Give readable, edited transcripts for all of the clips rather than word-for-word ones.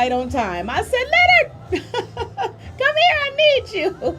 right on time. I said, Leonard, come here, I need you.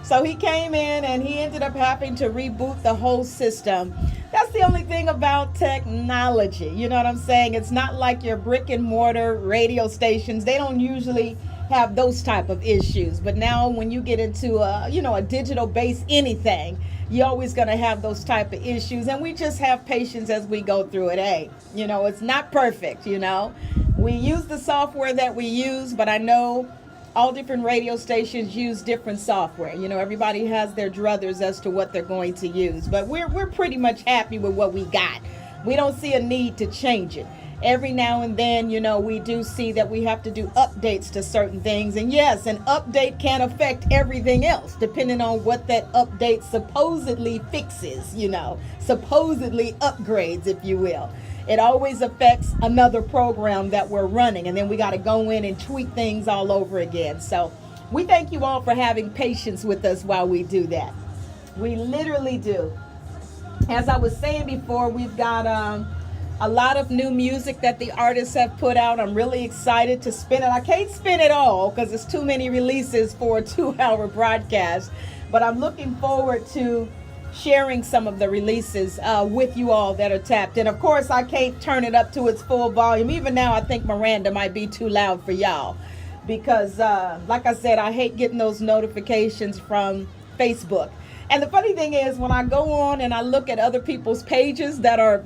So he came in and he ended up having to reboot the whole system. That's the only thing about technology. You know what I'm saying? It's not like your brick and mortar radio stations. They don't usually have those type of issues. But now when you get into a digital based anything, you're always going to have those type of issues. And we just have patience as we go through it. Hey, it's not perfect, We use the software that we use, but I know all different radio stations use different software. Everybody has their druthers as to what they're going to use. But we're pretty much happy with what we got. We don't see a need to change it. Every now and then, we do see that we have to do updates to certain things. And yes, an update can affect everything else, depending on what that update supposedly fixes, supposedly upgrades, if you will. It always affects another program that we're running, and then we got to go in and tweak things all over again. So we thank you all for having patience with us while we do that. We literally do. As I was saying before, we've got a lot of new music that the artists have put out. I'm really excited to spin it. I can't spin it all because it's too many releases for a 2-hour broadcast, but I'm looking forward to sharing some of the releases with you all that are tapped in. Of course, I can't turn it up to its full volume. Even now, I think Miranda might be too loud for y'all because, like I said, I hate getting those notifications from Facebook. And the funny thing is, when I go on and I look at other people's pages that are,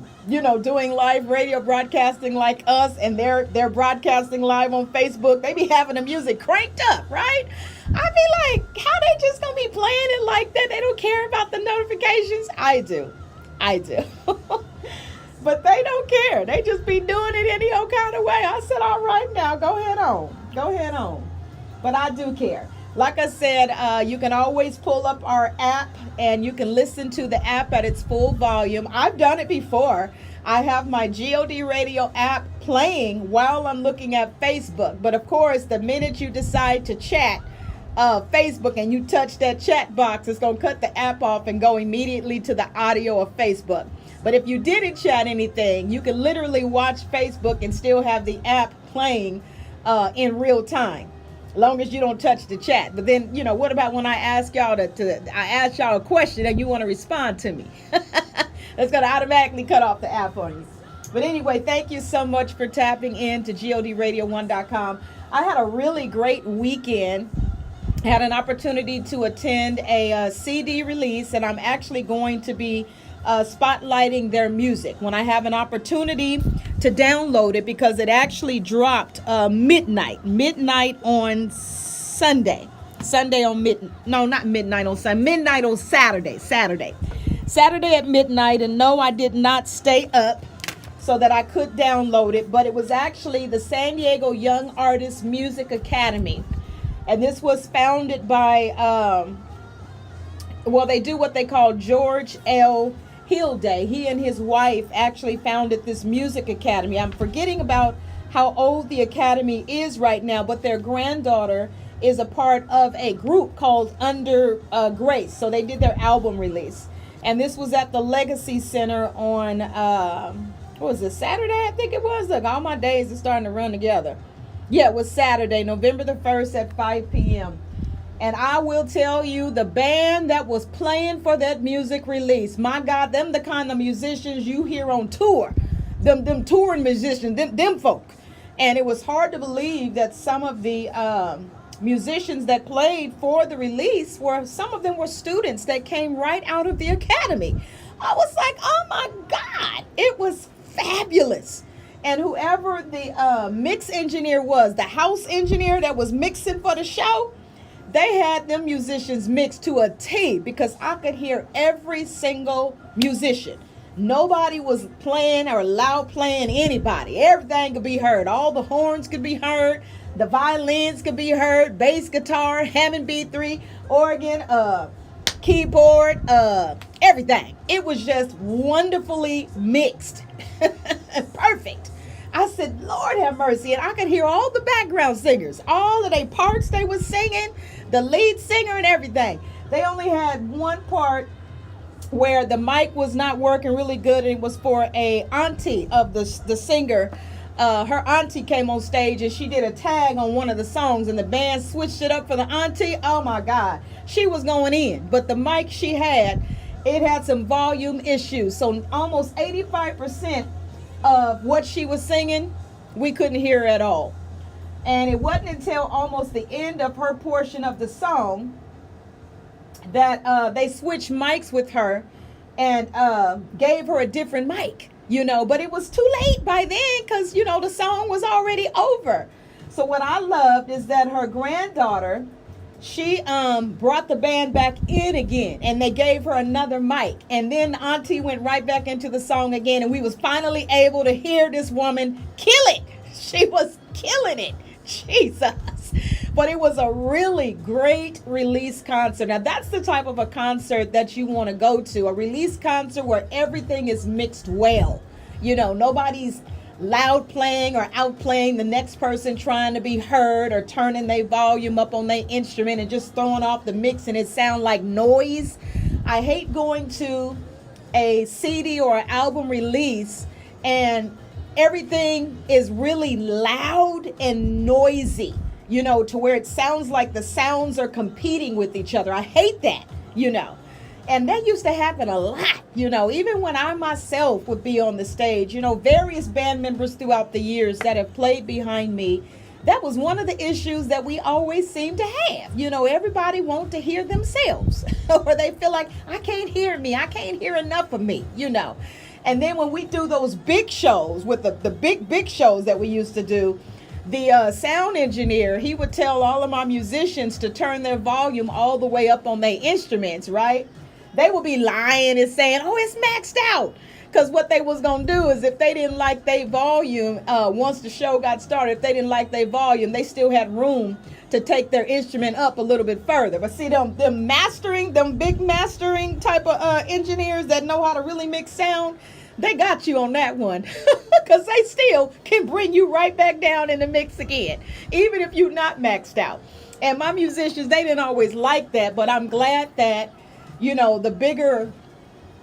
doing live radio broadcasting like us, and they're broadcasting live on Facebook, they be having the music cranked up, right? I be like, how they just gonna be playing it like that? They don't care about the notifications? I do. But they don't care. They just be doing it any old kind of way. I said, all right now, go ahead on. But I do care. Like I said, you can always pull up our app and you can listen to the app at its full volume. I've done it before. I have my GOD radio app playing while I'm looking at Facebook. But of course, the minute you decide to chat Facebook and you touch that chat box, it's going to cut the app off and go immediately to the audio of Facebook. But if you didn't chat anything, you can literally watch Facebook and still have the app playing in real time. Long as you don't touch the chat. But then, what about when I ask y'all I ask y'all a question and you want to respond to me? That's going to automatically cut off the app on you. But anyway, thank you so much for tapping in to GODRadio1.com. I had a really great weekend. I had an opportunity to attend a CD release, and I'm actually going to be spotlighting their music when I have an opportunity to download it, because it actually dropped midnight on Sunday on midnight on Saturday at midnight. And no, I did not stay up so that I could download it, but it was actually the San Diego Young Artists Music Academy, and this was founded by they do what they call George L. Hilday. He and his wife actually founded this music academy. I'm forgetting about how old the academy is right now, but their granddaughter is a part of a group called Under Grace. So they did their album release. And this was at the Legacy Center on, what was it, Saturday? I think it was. Look, all my days are starting to run together. Yeah, it was Saturday, November the 1st at 5 p.m. And I will tell you, the band that was playing for that music release, my God, them the kind of musicians you hear on tour. Them touring musicians, them folk. And it was hard to believe that some of the musicians that played for the release some of them were students that came right out of the academy. I was like, oh my God, it was fabulous. And whoever the mix engineer was, the house engineer that was mixing for the show, they had them musicians mixed to a T, because I could hear every single musician. Nobody was playing or loud playing anybody. Everything could be heard. All the horns could be heard. The violins could be heard. Bass guitar, Hammond B3, organ, keyboard, everything. It was just wonderfully mixed. Perfect. I said, Lord have mercy. And I could hear all the background singers, all of their parts they were singing, the lead singer and everything. They only had one part where the mic was not working really good, and it was for a auntie of the singer her auntie came on stage and she did a tag on one of the songs and the band switched it up for the auntie. Oh my God, she was going in. But the mic she had, it had some volume issues. So almost 85% of what she was singing, we couldn't hear at all. And it wasn't until almost the end of her portion of the song that they switched mics with her and gave her a different mic, but it was too late by then because, the song was already over. So what I loved is that her granddaughter, she brought the band back in again and they gave her another mic. And then auntie went right back into the song again and we was finally able to hear this woman kill it. She was killing it. Jesus. But it was a really great release concert. Now that's the type of a concert that you want to go to. A release concert where everything is mixed well. Nobody's loud playing or outplaying the next person trying to be heard or turning their volume up on their instrument and just throwing off the mix and it sound like noise. I hate going to a CD or an album release and everything is really loud and noisy, to where it sounds like the sounds are competing with each other. I hate that, And that used to happen a lot, even when I myself would be on the stage, various band members throughout the years that have played behind me. That was one of the issues that we always seem to have. Everybody wants to hear themselves or they feel like I can't hear me. I can't hear enough of me, And then when we do those big shows with the big shows that we used to do, the sound engineer, he would tell all of my musicians to turn their volume all the way up on their instruments, right? They would be lying and saying, oh, it's maxed out. Because what they was going to do is if they didn't like their volume, once the show got started, if they didn't like their volume, they still had room to take their instrument up a little bit further. But see, them big mastering type of engineers that know how to really mix sound, they got you on that one because they still can bring you right back down in the mix again, even if you're not maxed out. And my musicians, they didn't always like that, but I'm glad that, the bigger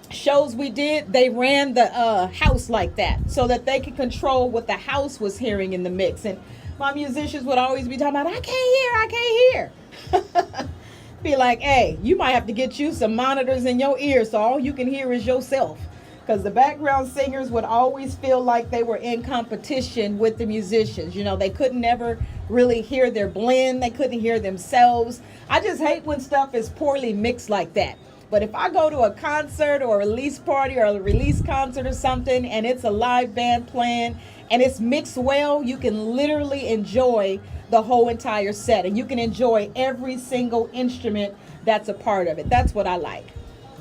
shows we did, they ran the house like that so that they could control what the house was hearing in the mix. And my musicians would always be talking about, I can't hear. Be like, hey, you might have to get you some monitors in your ears so all you can hear is yourself. Because the background singers would always feel like they were in competition with the musicians. They couldn't never really hear their blend. They couldn't hear themselves. I just hate when stuff is poorly mixed like that. But if I go to a concert or a release party or a release concert or something and it's a live band playing and it's mixed well, you can literally enjoy the whole entire set and you can enjoy every single instrument that's a part of it. That's what I like.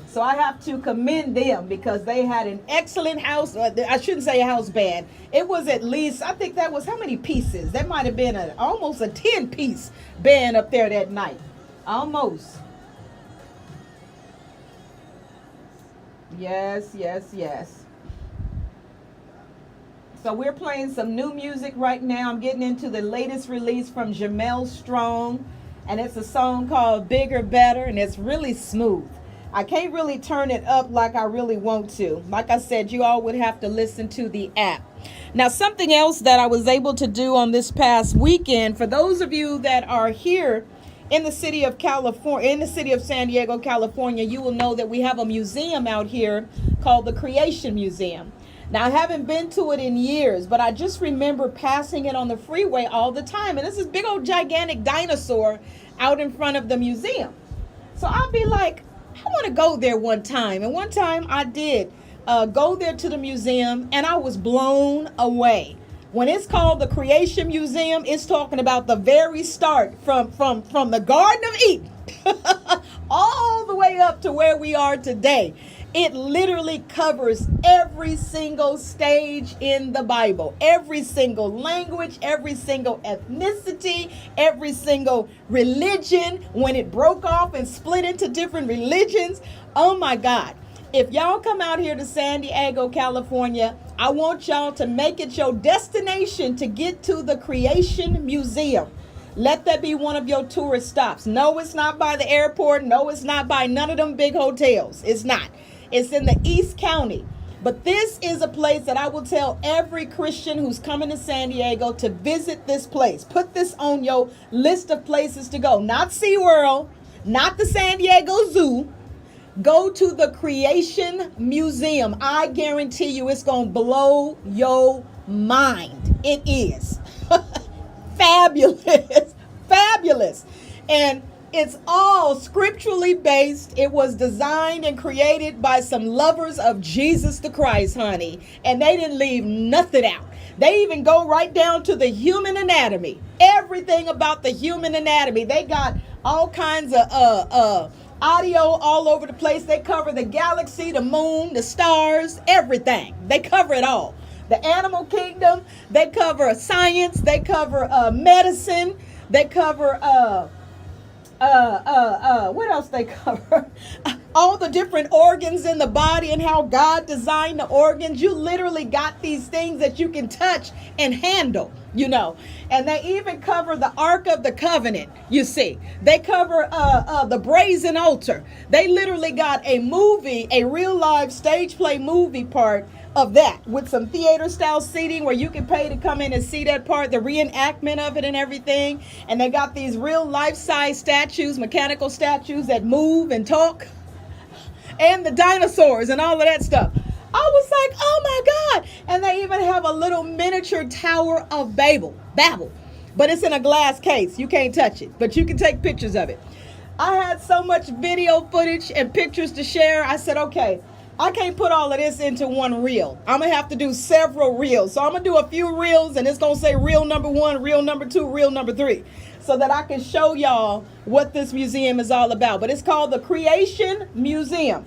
So I have to commend them because they had an excellent house. I shouldn't say a house band. It was at least, I think that was how many pieces? That might have been almost a 10-piece band up there that night. Almost. Yes. So we're playing some new music right now. I'm getting into the latest release from Jamel Strong. And it's a song called Bigger Better. And it's really smooth. I can't really turn it up like I really want to. Like I said, you all would have to listen to the app. Now, something else that I was able to do on this past weekend, for those of you that are here in the city of California, in the city of San Diego, California, you will know that we have a museum out here called the Creation Museum. Now, I haven't been to it in years, but I just remember passing it on the freeway all the time. And this is big old gigantic dinosaur out in front of the museum. So I'll be like, I want to go there one time. And one time I did go there to the museum and I was blown away. When it's called the Creation Museum, it's talking about the very start from the Garden of Eden all the way up to where we are today. It literally covers every single stage in the Bible, every single language, every single ethnicity, every single religion, when it broke off and split into different religions. Oh my God. If y'all come out here to San Diego, California, I want y'all to make it your destination to get to the Creation Museum. Let that be one of your tourist stops. No, it's not by the airport. No, it's not by none of them big hotels. It's not. It's in the East County. But this is a place that I will tell every Christian who's coming to San Diego to visit this place. Put this on your list of places to go. Not SeaWorld, not the San Diego Zoo. Go to the Creation Museum. I guarantee you it's going to blow your mind. It is. Fabulous. Fabulous. And it's all scripturally based. It was designed and created by some lovers of Jesus the Christ, honey. And they didn't leave nothing out. They even go right down to the human anatomy. Everything about the human anatomy. They got all kinds of audio all over the place. They cover the galaxy, the moon, the stars, everything. They cover it all. The animal kingdom. They cover science. They cover medicine. They cover what else they cover? All the different organs in the body and how God designed the organs. You literally got these things that you can touch and handle, you know. And they even cover the Ark of the Covenant, you see. They cover the brazen altar. They literally got a movie, a real live stage play movie part of that with some theater style seating where you can pay to come in and see that part, the reenactment of it and everything. And they got these real life-size statues, mechanical statues that move and talk, and the dinosaurs and all of that stuff. I was like, oh my God. And they even have a little miniature Tower of Babel, but it's in a glass case. You can't touch it, but you can take pictures of it. I had so much video footage and pictures to share. I said, okay, I can't put all of this into one reel. I'm going to have to do several reels. So I'm going to do a few reels, and it's going to say reel number 1, reel number 2, reel number 3, so that I can show y'all what this museum is all about. But it's called the Creation Museum.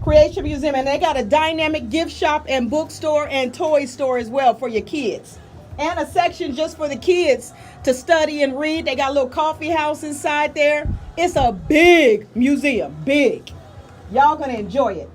Creation Museum. And they got a dynamic gift shop and bookstore and toy store as well for your kids. And a section just for the kids to study and read. They got a little coffee house inside there. It's a big museum. Big. Y'all going to enjoy it.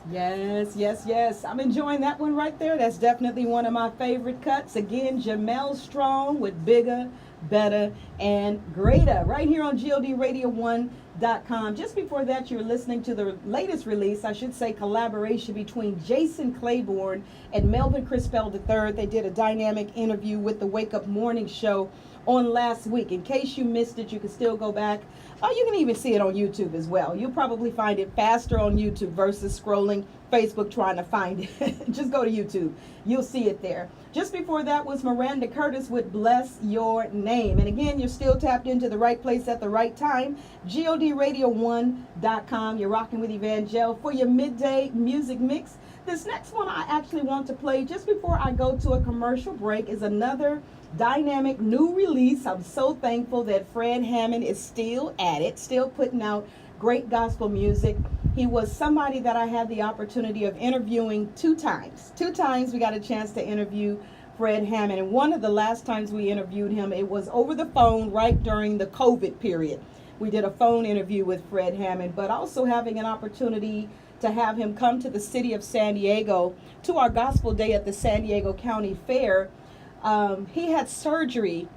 Yes, yes, yes. I'm enjoying that one right there. That's definitely one of my favorite cuts. Again, Jamel Strong with Bigger, Better, and Greater right here on GODRadio1.com. Just before that, you're listening to the latest release, I should say collaboration between Jason Claiborne and Melvin Crispell III. They did a dynamic interview with the Wake Up Morning Show on last week. In case you missed it, you can still go back. Oh, you can even see it on YouTube as well. You'll probably find it faster on YouTube versus scrolling Facebook trying to find it. Just go to YouTube. You'll see it there. Just before that was Miranda Curtis with Bless Your Name. And again, you're still tapped into the right place at the right time. GODRadio1.com. You're rocking with Evangel for your midday music mix. This next one I actually want to play just before I go to a commercial break is another dynamic new release. I'm so thankful that Fred Hammond is still at it, still putting out great gospel music. He was somebody that I had the opportunity of interviewing two times. Two times we got a chance to interview Fred Hammond. And one of the last times we interviewed him, it was over the phone right during the COVID period. We did a phone interview with Fred Hammond, but also having an opportunity to have him come to the city of San Diego to our gospel day at the San Diego County Fair. He had surgery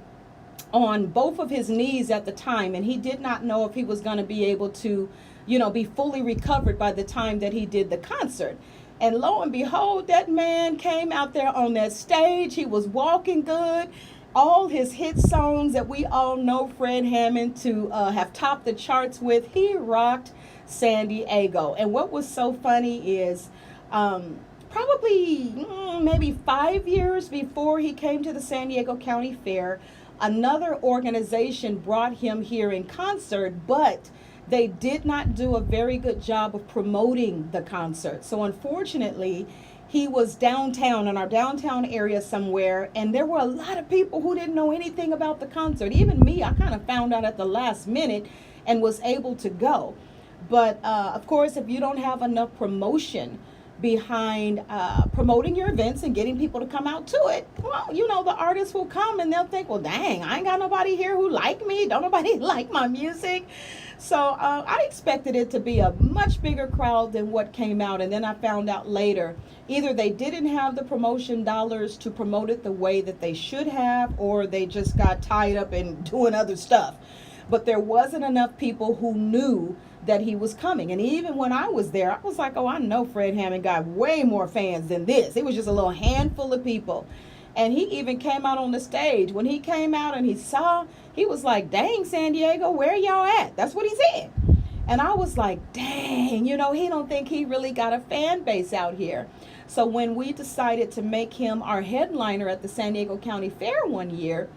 on both of his knees at the time, and he did not know if he was going to be able to, be fully recovered by the time that he did the concert. And lo and behold, that man came out there on that stage. He was walking good. All his hit songs that we all know Fred Hammond to have topped the charts with, he rocked San Diego. And what was so funny is probably maybe 5 years before he came to the San Diego County Fair, another organization brought him here in concert, but they did not do a very good job of promoting the concert. So unfortunately, he was downtown in our downtown area somewhere, and there were a lot of people who didn't know anything about the concert. Even me, I kind of found out at the last minute and was able to go. But of course, if you don't have enough promotion behind promoting your events and getting people to come out to it, well, the artists will come and they'll think, well, dang, I ain't got nobody here who like me. Don't nobody like my music. So I expected it to be a much bigger crowd than what came out. And then I found out later, either they didn't have the promotion dollars to promote it the way that they should have, or they just got tied up in doing other stuff. but there wasn't enough people who knew that he was coming. And even when I was there, I was like, oh, I know Fred Hammond got way more fans than this. It was just a little handful of people. And he even came out on the stage. When he came out and he was like, dang, San Diego, where y'all at? That's what he said. And I was like, dang, he don't think he really got a fan base out here. So when we decided to make him our headliner at the San Diego County Fair one year,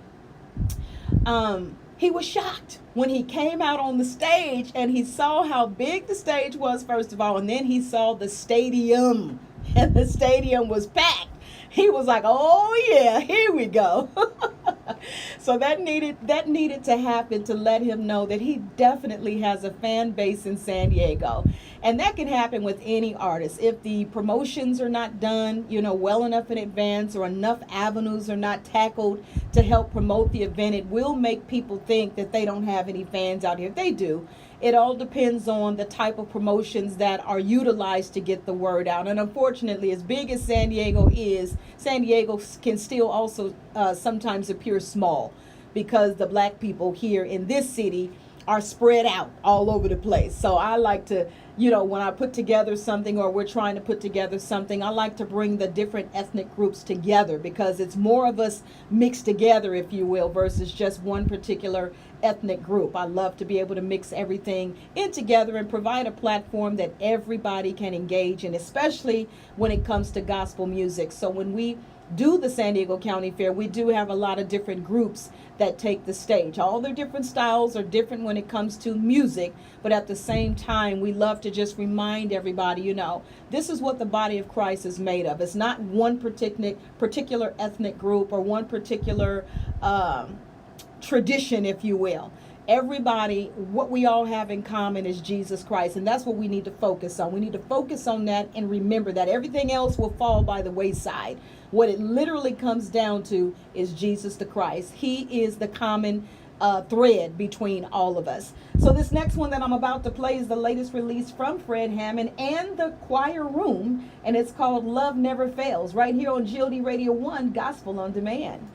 he was shocked when he came out on the stage and he saw how big the stage was, first of all, and then he saw the stadium, and the stadium was packed. He was like, oh yeah, here we go. So that needed to happen to let him know that he definitely has a fan base in San Diego. And that can happen with any artist. If the promotions are not done, well enough in advance, or enough avenues are not tackled to help promote the event, it will make people think that they don't have any fans out here. They do. It all depends on the type of promotions that are utilized to get the word out. And unfortunately, as big as San Diego is, San Diego can still also sometimes appear small, because the black people here in this city are spread out all over the place. So I like to, when I put together something, or we're trying to put together something, I like to bring the different ethnic groups together, because it's more of us mixed together, if you will, versus just one particular ethnic group. I love to be able to mix everything in together and provide a platform that everybody can engage in, especially when it comes to gospel music. So when we do the San Diego County Fair, we do have a lot of different groups that take the stage. All their different styles are different when it comes to music, but at the same time, we love to just remind everybody, this is what the body of Christ is made of. It's not one particular ethnic group or one particular tradition, if you will. Everybody, what we all have in common is Jesus Christ, and that's what we need to focus on. We need to focus on that and remember that everything else will fall by the wayside. What it literally comes down to is Jesus the Christ. He is the common thread between all of us. So this next one that I'm about to play is the latest release from Fred Hammond and the Choir Room, and it's called Love Never Fails, right here on GOD Radio 1 Gospel on Demand.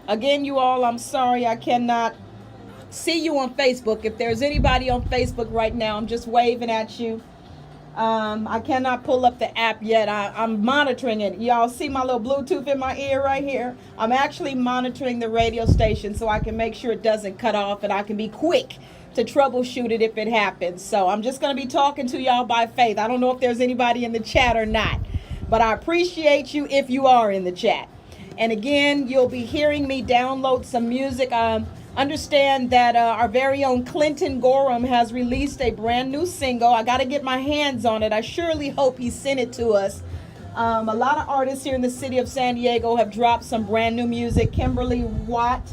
Again, you all, I'm sorry I cannot see you on Facebook. If there's anybody on Facebook right now, I'm just waving at you. I cannot pull up the app yet. I'm monitoring it. Y'all see my little Bluetooth in my ear right here? I'm actually monitoring the radio station so I can make sure it doesn't cut off, and I can be quick to troubleshoot it if it happens. So I'm just going to be talking to y'all by faith. I don't know if there's anybody in the chat or not, but I appreciate you if you are in the chat. And again, you'll be hearing me download some music. Understand that our very own Clinton Gorham has released a brand new single. I got to get my hands on it. I surely hope he sent it to us. A lot of artists here in the city of San Diego have dropped some brand new music. Kimberly Watt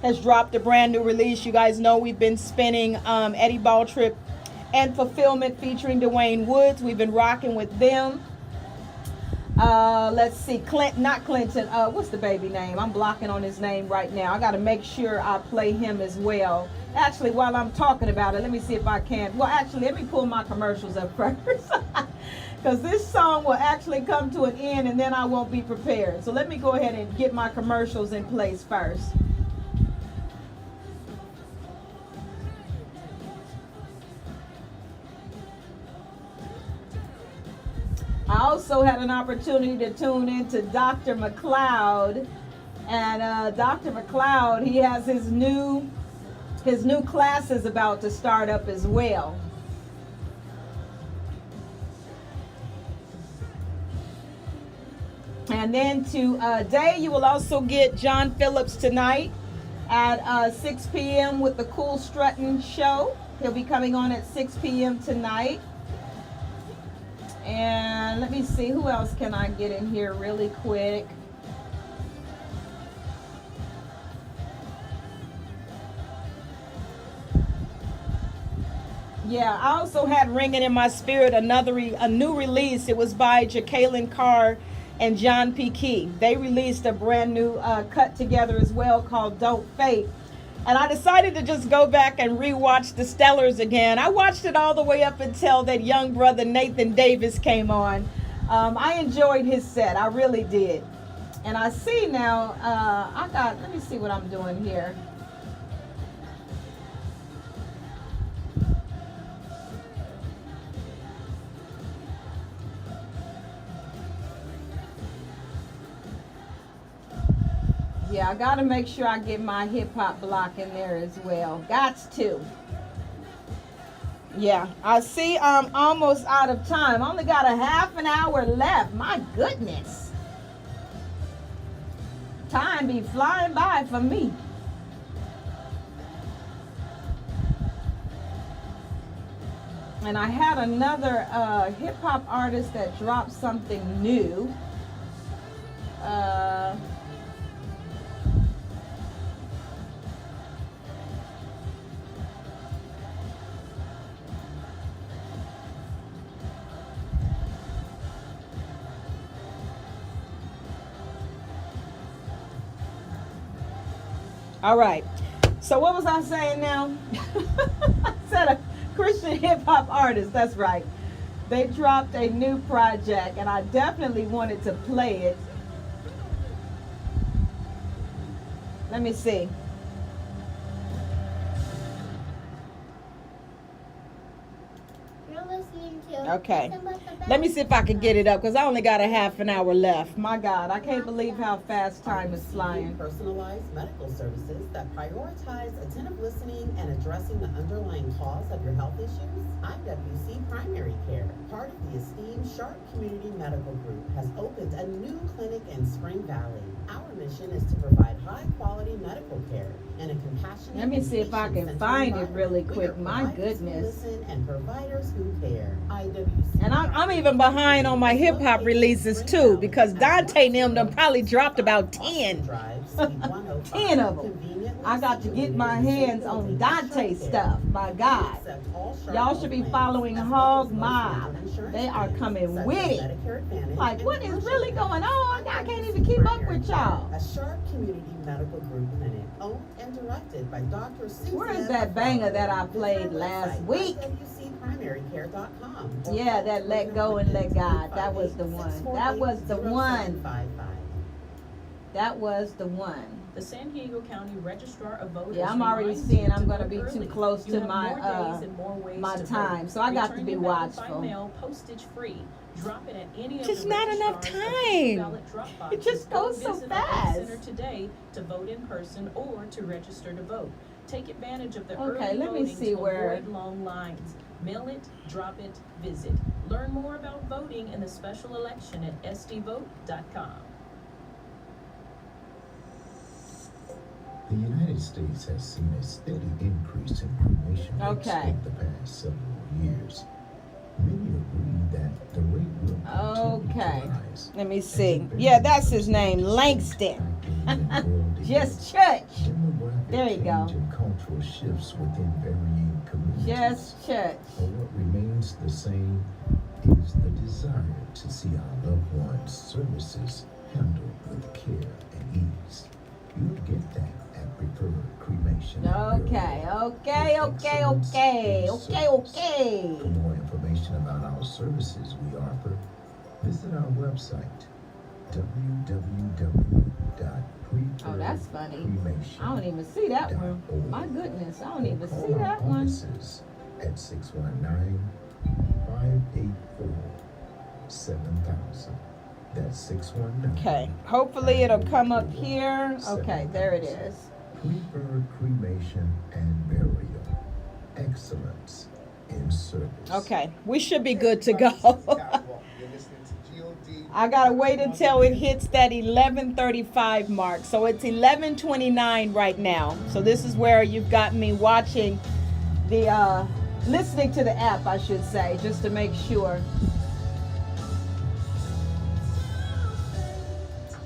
has dropped a brand new release. You guys know we've been spinning Eddie Balltrip and Fulfillment featuring Dwayne Woods. We've been rocking with them. Let's see, not Clinton, what's the baby name? I'm blocking on his name right now. I got to make sure I play him as well. Actually, while I'm talking about it, let me see if I can. Well, actually, let me pull my commercials up first. Because this song will actually come to an end and then I won't be prepared. So let me go ahead and get my commercials in place first. I also had an opportunity to tune into Dr. McLeod, and Dr. McLeod, he has his new classes about to start up as well. And then today you will also get John Phillips tonight at 6 p.m. with the Cool Strutting Show. He'll be coming on at 6 p.m. tonight. And let me see, who else can I get in here really quick? Yeah, I also had ringing in my spirit a new release. It was by Jacqueline Carr and John P. Key. They released a brand new cut together as well called Don't Fake. And I decided to just go back and rewatch the Stellars again. I watched it all the way up until that young brother Nathan Davis came on. I enjoyed his set. I really did. And I see now, let me see what I'm doing here. Yeah, I got to make sure I get my hip hop block in there as well. Gots to. Yeah, I see I'm almost out of time. I only got a half an hour left. My goodness. Time be flying by for me. And I had another hip hop artist that dropped something new. All right. So what was I saying now? I said a Christian hip hop artist. That's right. They dropped a new project, and I definitely wanted to play it. Let me see. You're listening to. Okay. Let me see if I can get it up because I only got a half an hour left. My God, I can't believe how fast time is flying. Personalized medical services that prioritize attentive listening and addressing the underlying cause of your health issues. IWC Primary Care, part of the esteemed Sharp Community Medical Group, has opened a new clinic in Spring Valley. Our mission is to provide high-quality medical care in a compassionate. Let me see if I can find it really quick. My goodness. Listen and providers who care. IWC. And I'm even behind on my hip hop releases too because Dante and them done probably dropped about 10. 10 of them. I got to get my hands on Dante stuff. My God. Y'all should be following Hog Mob. They are coming with it. Like, what is really going on? I can't even keep up with y'all. A Sharp Community Medical Group clinic, owned and directed by Dr. Susan. Where is that banger that I played last week? IWCPrimaryCare.com. Yeah, that Let Go and Let God. That was the one. That was the one. That was the one. The San Diego County Registrar of Voters. Yeah, I'm already seeing I'm going to be too close to my time, so I got to be watchful. Mail postage free. Drop it at any of Just the not enough time. It just goes so fast. Center today to vote in person or to register to vote. Take advantage of the Okay, early let me voting see to where. avoid long lines. Mail it, drop it, visit. Learn more about voting in the special election at sdvote.com. The United States has seen a steady increase in cremation rates Okay. in the past several years. Many agree that the rate will continue Okay. to rise. Let me see. Yeah, that's his name, Langston. Just church. Demographic There you go. change and cultural shifts within varying communities. Just church. But what remains the same is the desire to see our loved ones' services handled with care and ease. You'll get that at Preferred Cremation. and Okay, Burial. okay, With okay, excellence okay, in okay, service. okay. For more information about our services we offer, visit our website, Oh, that's funny. I don't even see that one. My goodness, I don't even see that one. At 619-584-7000. That's 619. Okay, hopefully it'll come up here. Okay, there it is. Preferred Cremation and Burial. Excellence in service. Okay, we should be good to go. I gotta wait until it hits that 11:35 mark. So it's 11:29 right now. So this is where you've got me watching the, listening to the app, I should say, just to make sure.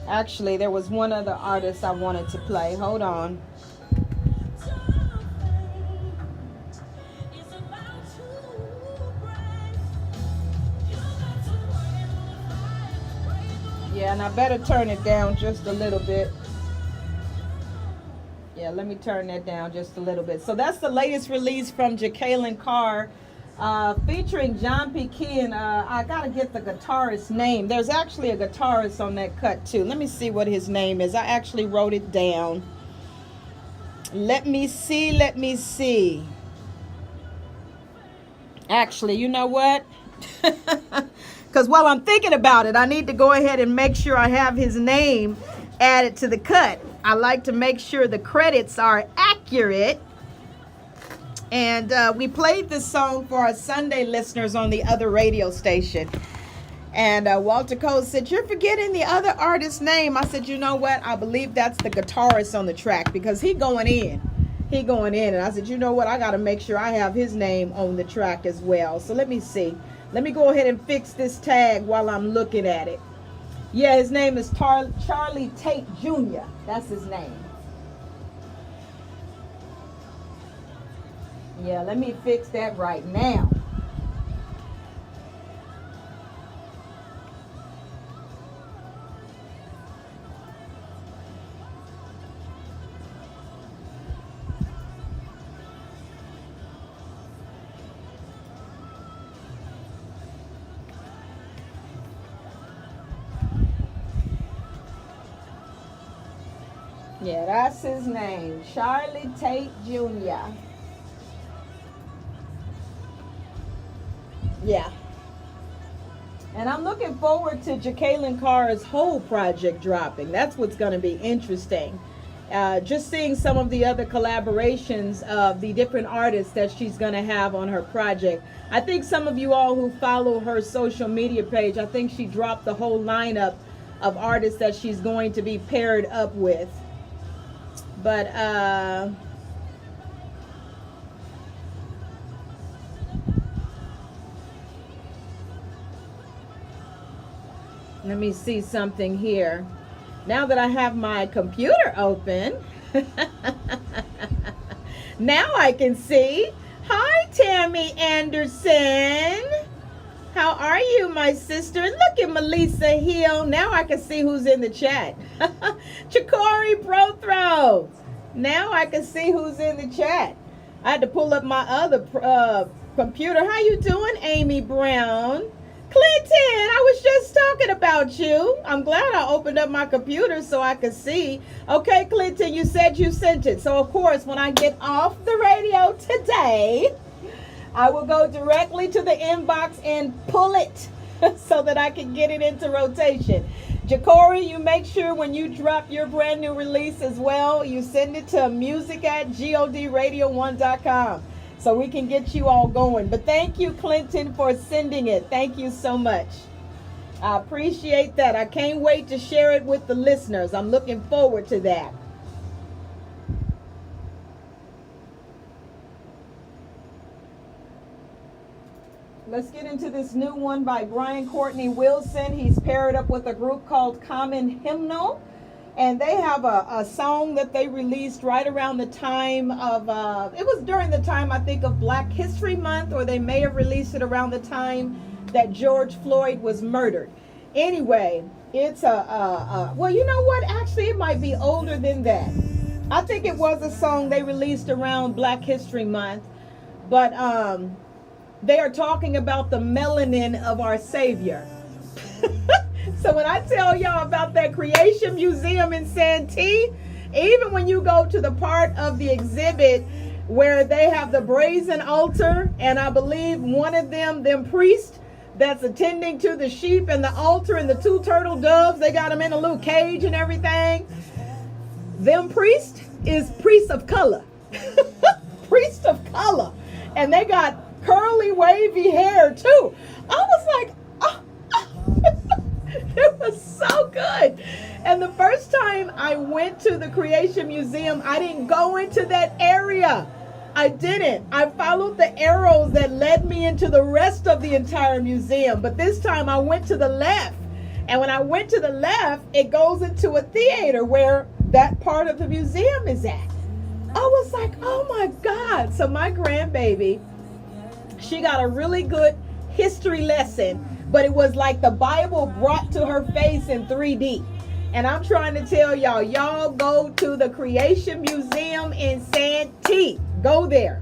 Actually, there was one other artist I wanted to play. Hold on. Yeah, and I better turn it down just a little bit. Yeah, let me turn that down just a little bit. So that's the latest release from Jacqueline Carr. Featuring John P. Key, and I gotta get the guitarist's name. There's actually a guitarist on that cut too. Let me see what his name is. I actually wrote it down. Let me see. Actually, you know what? Because while I'm thinking about it, I need to go ahead and make sure I have his name added to the cut. I like to make sure the credits are accurate. And we played this song for our Sunday listeners on the other radio station. And Walter Cole said, "You're forgetting the other artist's name." I said, "You know what? I believe that's the guitarist on the track because he going in. And I said, "You know what? I got to make sure I have his name on the track as well." So let me see. Let me go ahead and fix this tag while I'm looking at it. Yeah, his name is Charlie Tate Jr. That's his name. Yeah, let me fix that right now. Yeah, that's his name, Charlie Tate Jr. Yeah. And I'm looking forward to Jacqueline Carr's whole project dropping. That's what's going to be interesting. Just seeing some of the other collaborations of the different artists that she's going to have on her project. I think some of you all who follow her social media page, I think she dropped the whole lineup of artists that she's going to be paired up with. But let me see something here. Now that I have my computer open, now I can see. Hi, Tammy Anderson. How are you, my sister? Look at Melissa Hill. Now I can see who's in the chat. Chikori Prothrow. Now I can see who's in the chat. I had to pull up my other computer. How you doing, Amy Brown? Clinton, I was just talking about you. I'm glad I opened up my computer so I could see. Okay, Clinton, you said you sent it. So, of course, when I get off the radio today, I will go directly to the inbox and pull it so that I can get it into rotation. Ja'Cory, you make sure when you drop your brand new release as well, you send it to music@godradio1.com so we can get you all going. But thank you, Clinton, for sending it. Thank you so much. I appreciate that. I can't wait to share it with the listeners. I'm looking forward to that. Let's get into this new one by Brian Courtney Wilson. He's paired up with a group called Common Hymnal. And they have a song that they released right around the time of, it was during the time, I think, of Black History Month, or they may have released it around the time that George Floyd was murdered. Anyway, it's well, you know what? Actually, it might be older than that. I think it was a song they released around Black History Month. But they are talking about the melanin of our Savior. So when I tell y'all about that Creation Museum in Santee, even when you go to the part of the exhibit where they have the brazen altar, and I believe one of them priest that's attending to the sheep and the altar and the two turtle doves, they got them in a little cage and everything. Them priest is priests of color. Priest of color. And they got curly, wavy hair too. I was like, oh. It was so good. And the first time I went to the Creation Museum, I didn't go into that area. I didn't. I followed the arrows that led me into the rest of the entire museum. But this time I went to the left. And when I went to the left, it goes into a theater where that part of the museum is at. I was like, oh my God. So my grandbaby, she got a really good history lesson, but it was like the Bible brought to her face in 3D. And I'm trying to tell y'all, y'all go to the Creation Museum in Santee. Go there.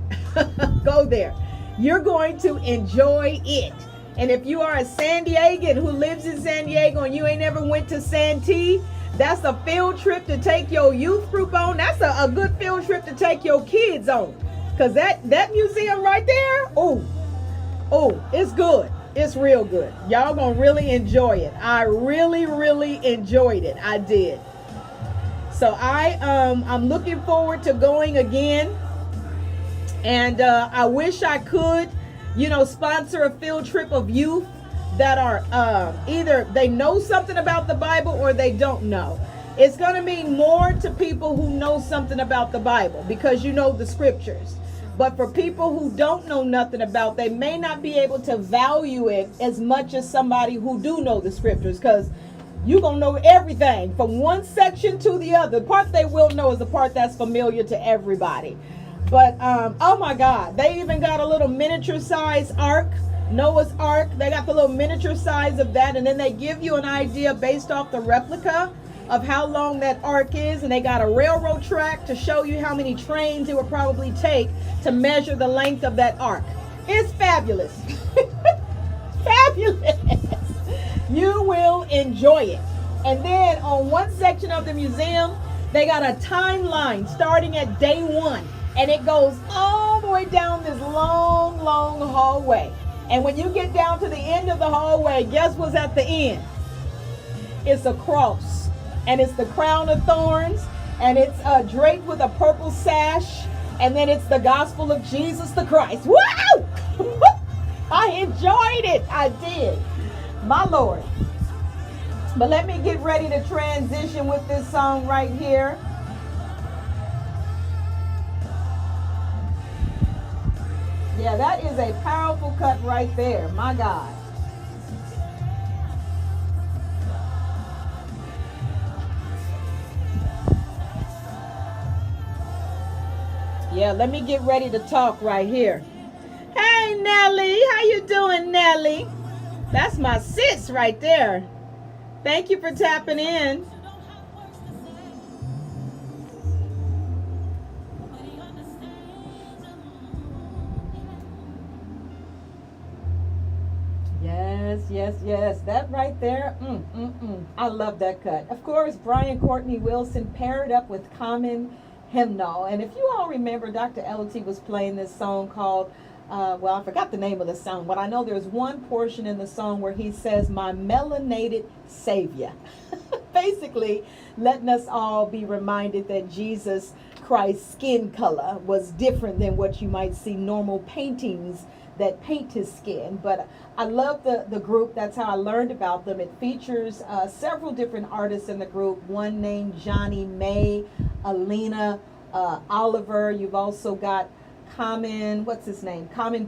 Go there. You're going to enjoy it. And if you are a San Diegan who lives in San Diego and you ain't never went to Santee, that's a field trip to take your youth group on. That's a good field trip to take your kids on. Because that museum right there, it's good. It's real good. Y'all gonna really enjoy it. I really, really enjoyed it. I did. So I'm looking forward to going again. And I wish I could, sponsor a field trip of youth that are either they know something about the Bible or they don't know. It's going to mean more to people who know something about the Bible because you know the scriptures. But for people who don't know nothing about, they may not be able to value it as much as somebody who do know the scriptures, because you're going to know everything from one section to the other. The part they will know is the part that's familiar to everybody. But, oh my God, they even got a little miniature size ark, Noah's Ark. They got the little miniature size of that. And then they give you an idea based off the replica of how long that ark is. And they got a railroad track to show you how many trains it would probably take to measure the length of that ark. It's fabulous. Fabulous. You will enjoy it. And then on one section of the museum, they got a timeline starting at day 1. And it goes all the way down this long, long hallway. And when you get down to the end of the hallway, guess what's at the end? It's a cross. And it's the crown of thorns. And it's draped with a purple sash. And then it's the gospel of Jesus the Christ. Woo! I enjoyed it. I did. My Lord. But let me get ready to transition with this song right here. Yeah, that is a powerful cut right there. My God. Yeah, let me get ready to talk right here. Hey, Nellie. How you doing, Nellie? That's my sis right there. Thank you for tapping in. Yes. That right there. I love that cut. Of course, Brian Courtney Wilson paired up with Common Hymnal. And if you all remember, Dr. L.T. was playing this song called, I forgot the name of the song, but I know there's one portion in the song where he says, "My melanated Savior." Basically, letting us all be reminded that Jesus Christ's skin color was different than what you might see normal paintings that paint his skin. But I love the group. That's how I learned about them. It features several different artists in the group. One named Johnny May, Alina, Oliver. You've also got Common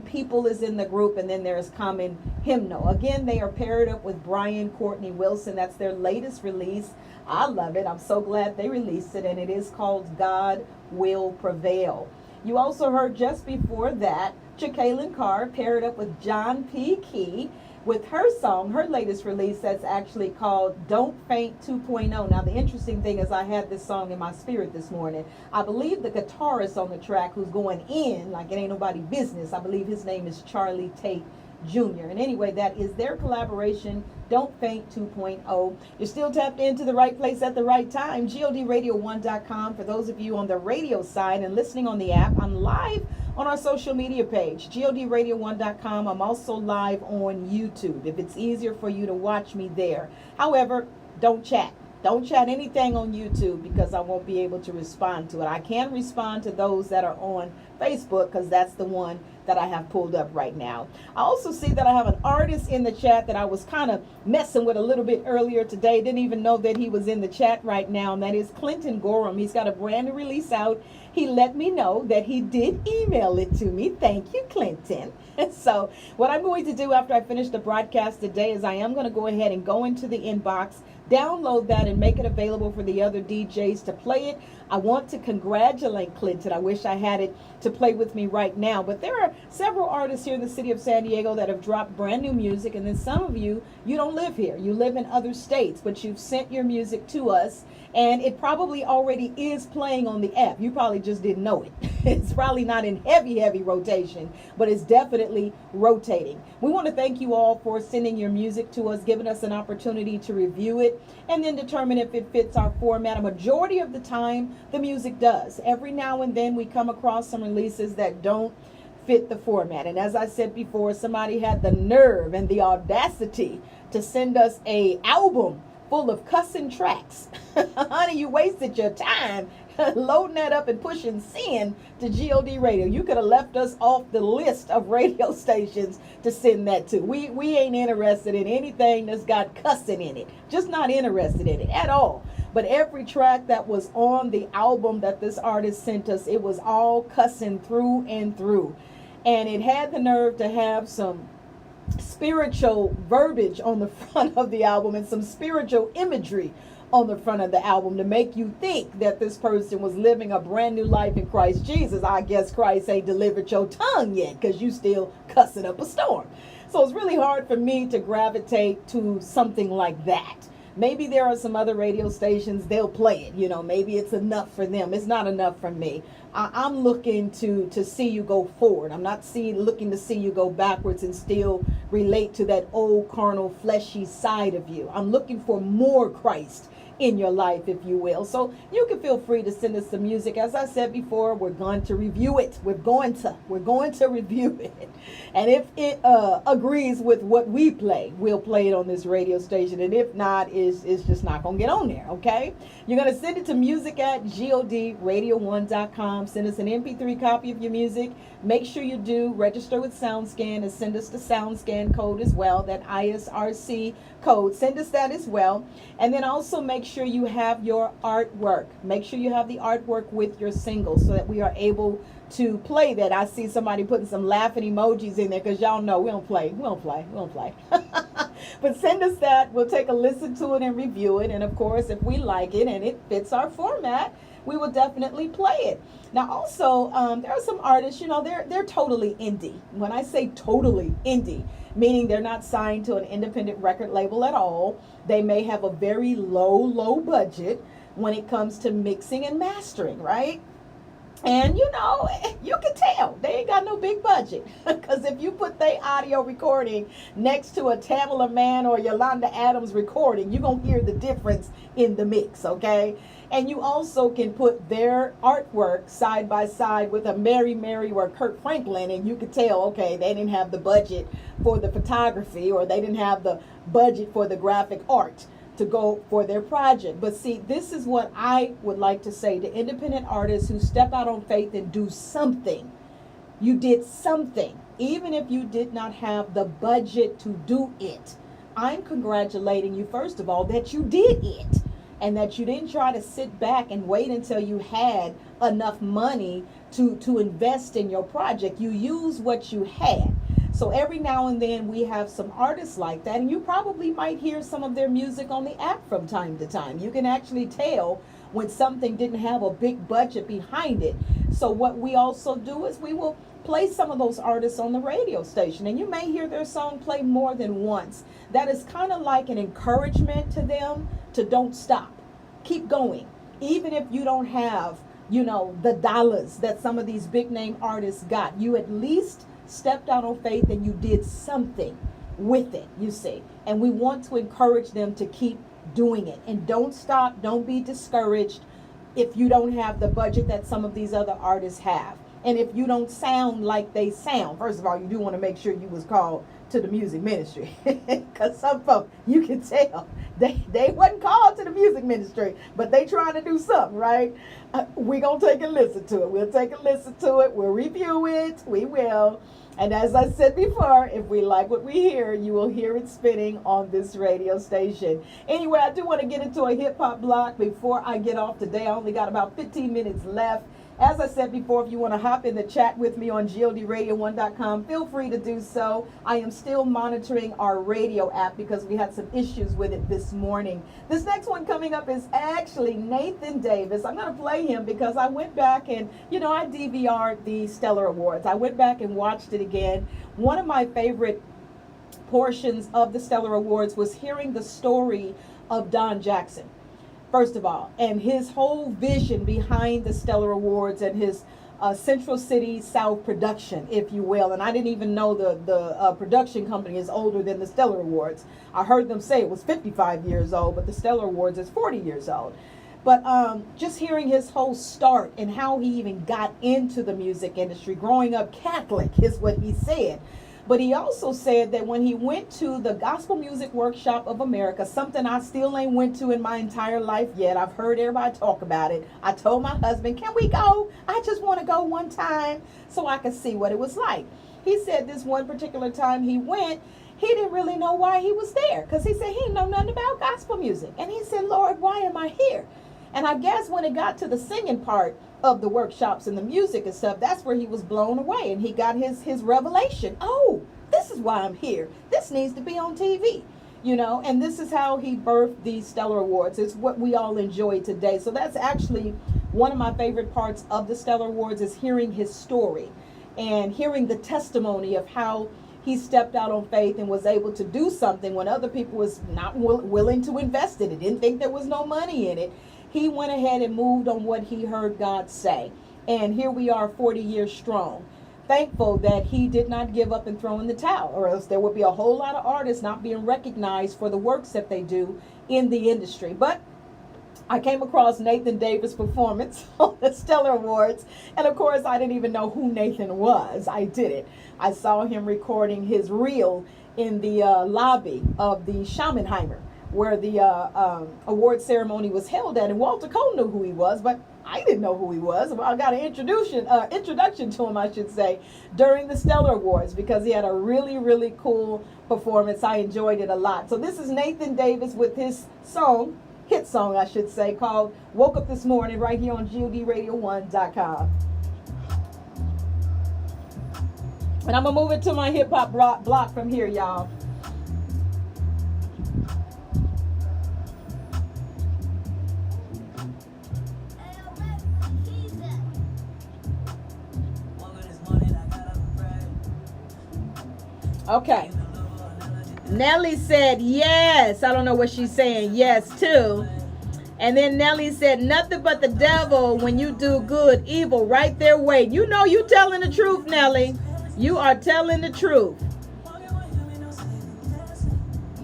People is in the group, and then there's Common Hymnal. Again, they are paired up with Brian Courtney Wilson. That's their latest release. I love it. I'm so glad they released it, and it is called God Will Prevail. You also heard just before that Jacqueline Carr paired up with John P. Key with her song, her latest release, that's actually called Don't Faint 2.0. Now, the interesting thing is I had this song in my spirit this morning. I believe the guitarist on the track who's going in like it ain't nobody business, I believe his name is Charlie Tate Jr. And anyway, that is their collaboration, Don't Faint 2.0. You're still tapped into the right place at the right time, GODradio1.com. For those of you on the radio side and listening on the app, I'm live on our social media page, GODradio1.com. I'm also live on YouTube if it's easier for you to watch me there. However, don't chat. Don't chat anything on YouTube because I won't be able to respond to it. I can respond to those that are on Facebook because that's the one that I have pulled up right now. I also see that I have an artist in the chat that I was kind of messing with a little bit earlier today. Didn't even know that he was in the chat right now, and that is Clinton Gorham. He's got a brand new release out. He let me know that he did email it to me. Thank you, Clinton. And so what I'm going to do after I finish the broadcast today is I am going to go ahead and go into the inbox, download that, and make it available for the other DJs to play it. I want to congratulate Clinton. I wish I had it to play with me right now. But there are several artists here in the city of San Diego that have dropped brand new music. And then some of you don't live here. You live in other states, but you've sent your music to us. And it probably already is playing on the app. You probably just didn't know it. It's probably not in heavy rotation, but it's definitely rotating. We want to thank you all for sending your music to us, giving us an opportunity to review it, and then determine if it fits our format. A majority of the time, the music does. Every now and then we come across some releases that don't fit the format. And as I said before, somebody had the nerve and the audacity to send us a album full of cussing tracks. Honey, you wasted your time loading that up and pushing sin to GOD Radio. You could have left us off the list of radio stations to send that to. We ain't interested in anything that's got cussing in it. Just not interested in it at all. But every track that was on the album that this artist sent us, it was all cussing through and through. And it had the nerve to have some spiritual verbiage on the front of the album and some spiritual imagery on the front of the album to make you think that this person was living a brand new life in Christ Jesus. I guess Christ ain't delivered your tongue yet because you still cussing up a storm. So it's really hard for me to gravitate to something like that. Maybe there are some other radio stations, they'll play it. You know, maybe it's enough for them. It's not enough for me. I'm looking to see you go forward. I'm not looking to see you go backwards and still relate to that old carnal fleshy side of you. I'm looking for more Christ in your life, if you will. So you can feel free to send us some music. As I said before, we're going to review it. We're going to review it. And if it agrees with what we play, we'll play it on this radio station. And if not, it's just not going to get on there, okay? You're going to send it to music@godradio1.com. Send us an MP3 copy of your music. Make sure you do register with SoundScan and send us the SoundScan code as well, that ISRC code. Send us that as well. And then also make sure you have your artwork. Make sure you have the artwork with your single so that we are able to play that. I see somebody putting some laughing emojis in there because y'all know we don't play. But send us that. We'll take a listen to it and review it. And of course, if we like it and it fits our format, we will definitely play it. Now also, there are some artists, you know, they're totally indie. When I say totally indie, meaning they're not signed to an independent record label at all. They may have a very low budget when it comes to mixing and mastering, right? And you know, you can tell they ain't got no big budget, because if you put their audio recording next to a Tamala Man or Yolanda Adams recording, you're going to hear the difference in the mix, okay? And you also can put their artwork side by side with a Mary or Kirk Franklin, and you can tell, okay, they didn't have the budget for the photography, or they didn't have the budget for the graphic art to go for their project. But see, this is what I would like to say to independent artists who step out on faith and do something. You did something, even if you did not have the budget to do it. I'm congratulating you, first of all, that you did it, and that you didn't try to sit back and wait until you had enough money to invest in your project. You used what you had. So every now and then we have some artists like that, and you probably might hear some of their music on the app from time to time. You can actually tell when something didn't have a big budget behind it. So what we also do is we will play some of those artists on the radio station, and you may hear their song play more than once. That is kind of like an encouragement to them to don't stop. Keep going. Even if you don't have, you know, the dollars that some of these big name artists got, you at least stepped out on faith and you did something with it, you see. And we want to encourage them to keep doing it. And don't stop. Don't be discouraged if you don't have the budget that some of these other artists have. And if you don't sound like they sound. First of all, you do want to make sure you was called to the music ministry. Because some folks, you can tell, they wasn't called to the music ministry, but they trying to do something, right? We're going to take a listen to it. We'll take a listen to it. We'll review it. We will. And as I said before, if we like what we hear, you will hear it spinning on this radio station. Anyway, I do want to get into a hip-hop block before I get off today. I only got about 15 minutes left. As I said before, if you want to hop in the chat with me on godradio1.com, feel free to do so. I am still monitoring our radio app because we had some issues with it this morning. This next one coming up is actually Nathan Davis. I'm going to play him because I went back and, you know, I DVR'd the Stellar Awards. I went back and watched it again. One of my favorite portions of the Stellar Awards was hearing the story of Don Jackson. First of all, and his whole vision behind the Stellar Awards and his Central City South production, if you will. And I didn't even know the production company is older than the Stellar Awards. I heard them say it was 55 years old, but the Stellar Awards is 40 years old. But just hearing his whole start and how he even got into the music industry, growing up Catholic is what he said. But he also said that when he went to the Gospel Music Workshop of America, something I still ain't went to in my entire life yet. I've heard everybody talk about it. I told my husband, can we go? I just want to go one time so I can see what it was like. He said this one particular time he went, he didn't really know why he was there, because he said he didn't know nothing about gospel music. And he said, Lord, why am I here? And I guess when it got to the singing part of the workshops and the music and stuff, that's where he was blown away, and he got his revelation. Oh, this is why I'm here. This needs to be on TV, you know. And this is how he birthed these Stellar Awards. It's what we all enjoy today. So that's actually one of my favorite parts of the Stellar Awards, is hearing his story and hearing the testimony of how he stepped out on faith and was able to do something when other people was not willing to invest in it, didn't think there was no money in it. He went ahead and moved on what he heard God say. And here we are 40 years strong. Thankful that he did not give up and throw in the towel, or else there would be a whole lot of artists not being recognized for the works that they do in the industry. But I came across Nathan Davis' performance on the Stellar Awards. And of course, I didn't even know who Nathan was. I didn't. I saw him recording his reel in the lobby of the Schaumenheimer, where the award ceremony was held at. And Walter Cole knew who he was, but I didn't know who he was. Well, I got an introduction to him, I should say, during the Stellar Awards, because he had a really, really cool performance. I enjoyed it a lot. So this is Nathan Davis with his song, hit song, I should say, called Woke Up This Morning, right here on GODRadio1.com. And I'm going to move it to my hip-hop block from here, y'all. Okay. Nelly said yes. I don't know what she's saying yes to. And then Nelly said, nothing but the devil when you do good, evil right their way. You know you telling the truth, Nelly. You are telling the truth.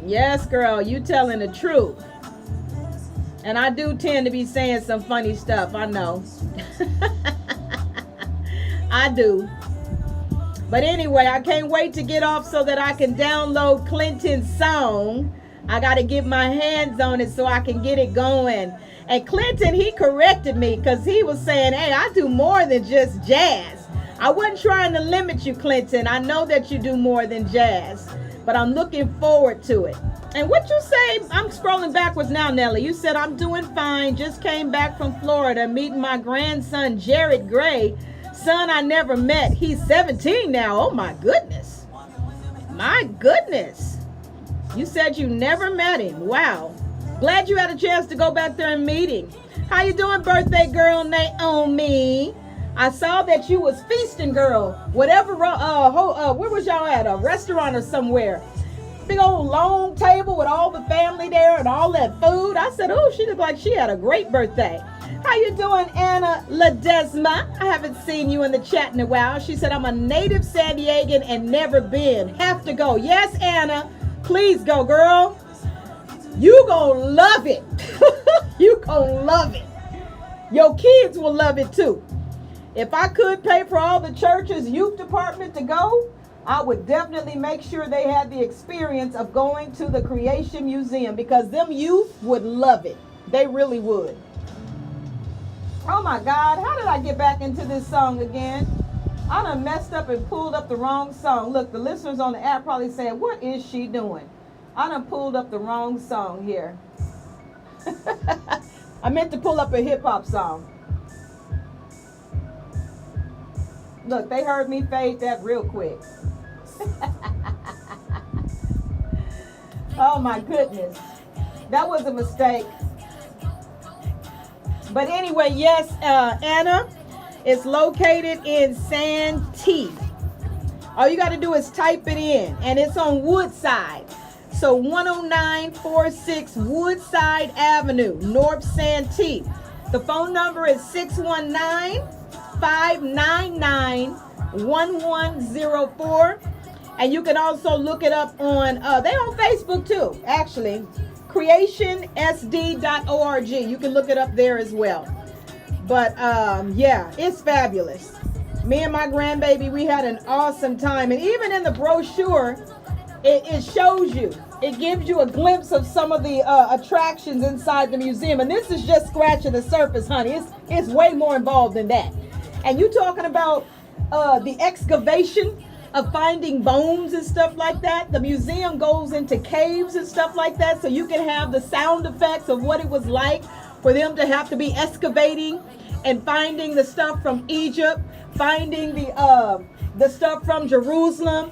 Yes, girl, you telling the truth. And I do tend to be saying some funny stuff, I know. I do. But anyway, I can't wait to get off so that I can download Clinton's song. I got to get my hands on it so I can get it going. And Clinton, he corrected me because he was saying, hey, I do more than just jazz. I wasn't trying to limit you, Clinton. I know that you do more than jazz, but I'm looking forward to it. And what you say, I'm scrolling backwards now, Nelly. You said, I'm doing fine. Just came back from Florida meeting my grandson, Jared Gray. Son I never met. He's 17 now. Oh, my goodness. My goodness. You said you never met him. Wow. Glad you had a chance to go back there and meet him. How you doing, birthday girl Naomi? I saw that you was feasting, girl. Whatever, where was y'all at? A restaurant or somewhere. Big old long table with all the family there and all that food. I said, oh, she looked like she had a great birthday. How you doing, Anna Ledesma? I haven't seen you in the chat in a while. She said, I'm a native San Diegan and never been. Have to go. Yes, Anna. Please go, girl. You gonna love it. You gonna love it. Your kids will love it too. If I could pay for all the church's youth department to go, I would definitely make sure they had the experience of going to the Creation Museum, because them youth would love it. They really would. Oh my God, how did I get back into this song again? I done messed up and pulled up the wrong song. Look, the listeners on the app probably saying, what is she doing? I done pulled up the wrong song here. I meant to pull up a hip hop song. Look, they heard me fade that real quick. Oh my goodness. That was a mistake. But anyway, yes, Anna, it's located in Santee. All you got to do is type it in, and it's on Woodside. So 10946 Woodside Avenue, North Santee. The phone number is 619 599-1104. And you can also look it up on, they on Facebook too, actually. creationsd.org. You can look it up there as well. But yeah, it's fabulous. Me and my grandbaby, we had an awesome time. And even in the brochure, it shows you, it gives you a glimpse of some of the attractions inside the museum. And this is just scratching the surface, honey. It's way more involved than that. And you talking about the excavation of finding bones and stuff like that. The museum goes into caves and stuff like that, so you can have the sound effects of what it was like for them to have to be excavating and finding the stuff from Egypt, finding the stuff from Jerusalem.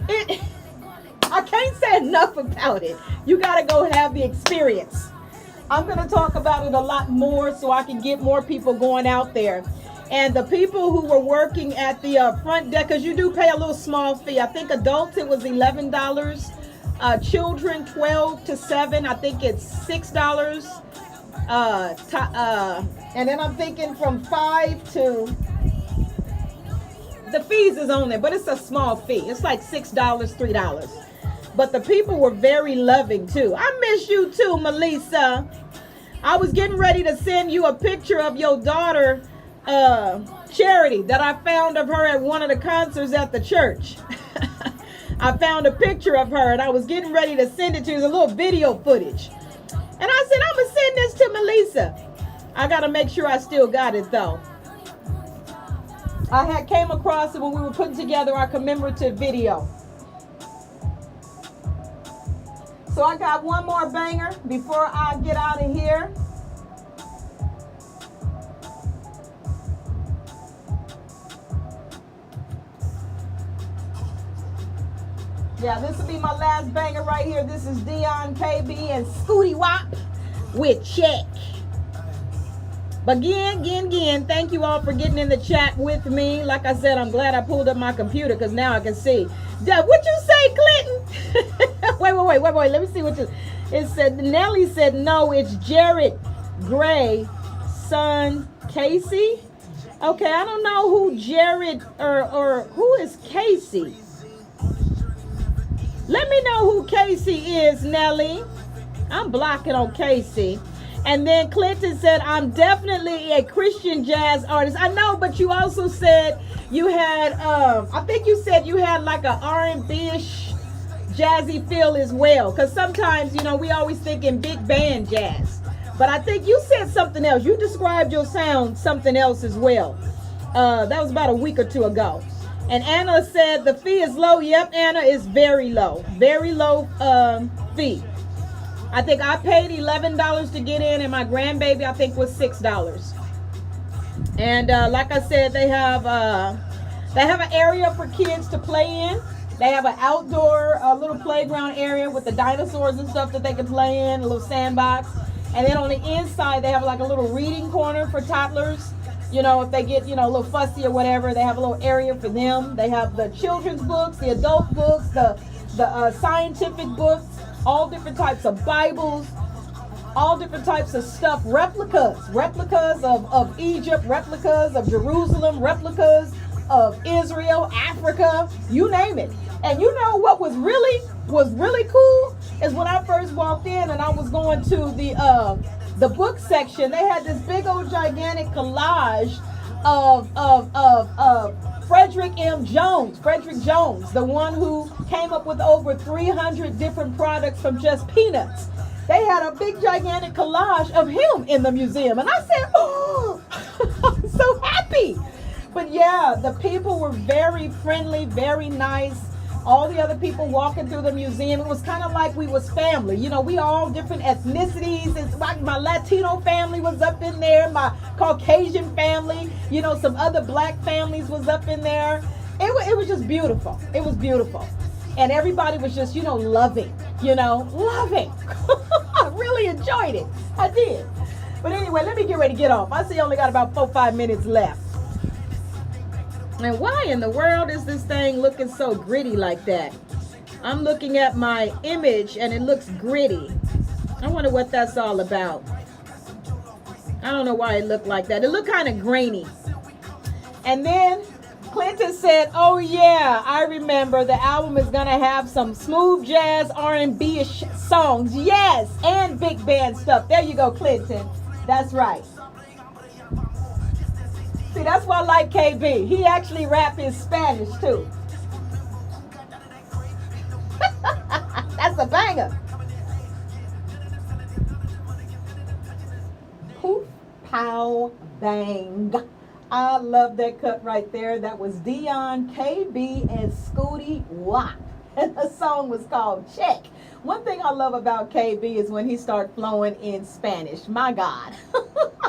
I can't say enough about it. You got to go have the experience. I'm going to talk about it a lot more so I can get more people going out there. And the people who were working at the front desk, because you do pay a little small fee. I think adults, it was $11. Children, 12 to 7, I think it's $6. And then I'm thinking from 5 to, the fees is on there, but it's a small fee. It's like $6, $3. But the people were very loving too. I miss you too, Melissa. I was getting ready to send you a picture of your daughter, Charity, that I found of her at one of the concerts at the church. I found a picture of her and I was getting ready to send it to you. It was a little video footage. And I said, I'm going to send this to Melissa. I got to make sure I still got it though. I had came across it when we were putting together our commemorative video. So I got one more banger before I get out of here. Yeah, this will be my last banger right here. This is Dion KB and Scooty Wop with Check. But again, thank you all for getting in the chat with me. Like I said, I'm glad I pulled up my computer because now I can see. What you say, Clinton? wait. Let me see what you... It said, Nelly said, no, it's Jared Gray, son Casey. Okay, I don't know who Jared or who is Casey. Let me know who Casey is, Nelly. I'm blocking on Casey. And then Clinton said, I'm definitely a Christian jazz artist. I know, but you also said you had, I think you said you had like a R&B-ish jazzy feel as well. Because sometimes, you know, we always think in big band jazz. But I think you said something else. You described your sound something else as well. That was about a week or two ago. And Anna said the fee is low. Yep, Anna, is very low. Very low fee. I think I paid $11 to get in, and my grandbaby, I think, was $6. And like I said, they have an area for kids to play in. They have an outdoor little playground area with the dinosaurs and stuff that they can play in, a little sandbox. And then on the inside, they have like a little reading corner for toddlers. You know, if they get, you know, a little fussy or whatever, they have a little area for them. They have the children's books, the adult books, the scientific books, all different types of Bibles, all different types of stuff, replicas of Egypt, replicas of Jerusalem, replicas of Israel, Africa, you name it. And you know what was really cool is when I first walked in and I was going to the book section, they had this big old gigantic collage of Frederick Jones, the one who came up with over 300 different products from just peanuts. They had a big gigantic collage of him in the museum. And I said, oh, I'm so happy. But yeah, the people were very friendly, very nice. All the other people walking through the museum, it was kind of like we was family. You know, we all different ethnicities. It's like my Latino family was up in there, my Caucasian family, you know, some other black families was up in there. It was just beautiful. It was beautiful. And everybody was just, you know, loving. I really enjoyed it. I did. But anyway, let me get ready to get off. I see I only got about 4-5 minutes left. And why in the world is this thing looking so gritty like that? I'm looking at my image and it looks gritty. I wonder what that's all about. I don't know why it looked like that. It looked kind of grainy. And then Clinton said, "Oh yeah, I remember the album is gonna have some smooth jazz R&B-ish songs, yes, and big band stuff." There you go, Clinton. That's right. See, that's why I like KB. He actually rap in Spanish too. That's a banger. Poof, pow, bang. I love that cut right there. That was Dion, KB, and Scooty Wop. And the song was called Check. One thing I love about KB is when he starts flowing in Spanish. My God.